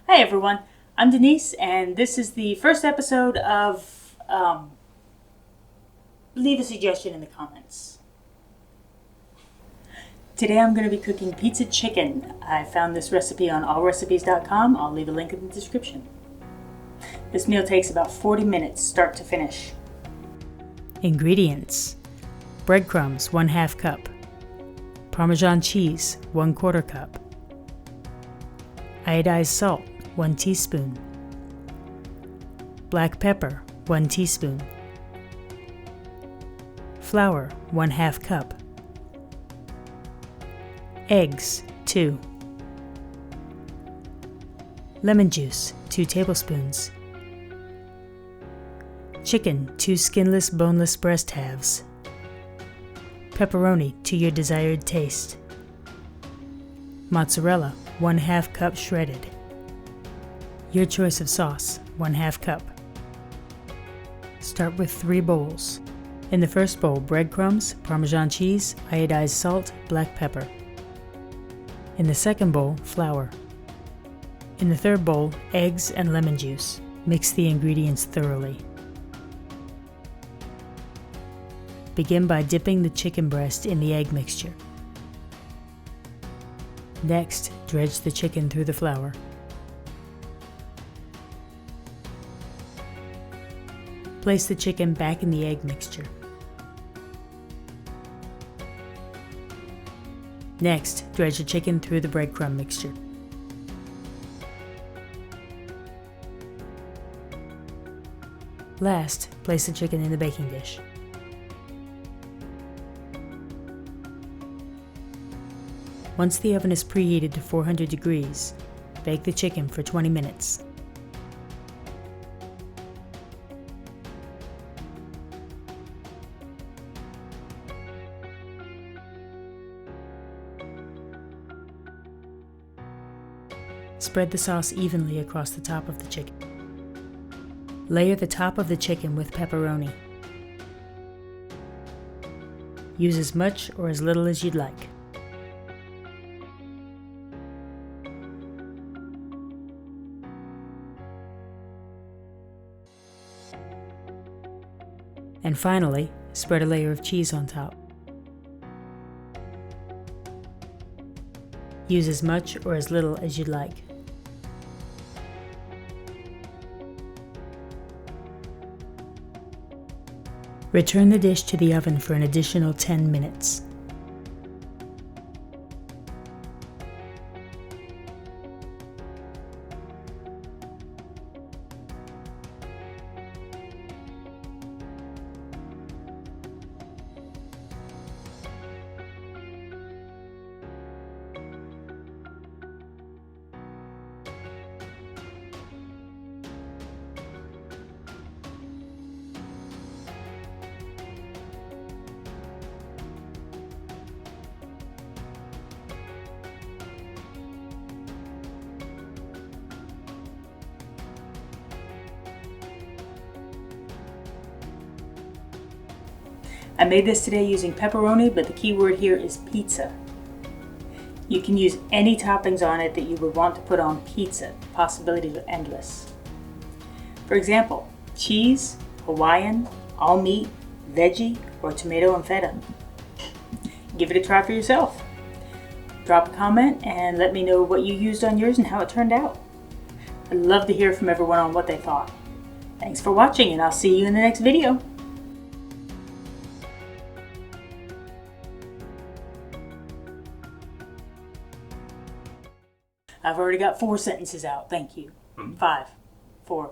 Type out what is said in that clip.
Hi everyone, I'm Denise, and this is the first episode of leave a suggestion in the comments. Today I'm going to be cooking pizza chicken. I found this recipe on allrecipes.com. I'll leave a link in the description. This meal takes about 40 minutes start to finish. Ingredients: breadcrumbs 1/2 cup, Parmesan cheese 1/4 cup, iodized salt 1 teaspoon, black pepper 1 teaspoon, flour 1/2 cup, eggs 2, lemon juice 2 tablespoons, chicken 2 skinless boneless breast halves, pepperoni to your desired taste, mozzarella 1/2 cup shredded, your choice of sauce 1/2 cup. Start with 3 bowls. In the first bowl, breadcrumbs, Parmesan cheese, iodized salt, black pepper. In the second bowl, flour. In the third bowl, eggs and lemon juice. Mix the ingredients thoroughly. Begin by dipping the chicken breast in the egg mixture. Next, dredge the chicken through the flour. Place the chicken back in the egg mixture. Next, dredge the chicken through the breadcrumb mixture. Last, place the chicken in the baking dish. Once the oven is preheated to 400 degrees, bake the chicken for 20 minutes. Spread the sauce evenly across the top of the chicken. Layer the top of the chicken with pepperoni. Use as much or as little as you'd like. And finally, spread a layer of cheese on top. Use as much or as little as you'd like. Return the dish to the oven for an additional 10 minutes. I made this today using pepperoni, but the key word here is pizza. You can use any toppings on it that you would want to put on pizza. The possibilities are endless. For example, cheese, Hawaiian, all meat, veggie, or tomato and feta. Give it a try for yourself. Drop a comment and let me know what you used on yours and how it turned out. I'd love to hear from everyone on what they thought. Thanks for watching, and I'll see you in the next video. I've already got 4 sentences out. Thank you. 5, 4.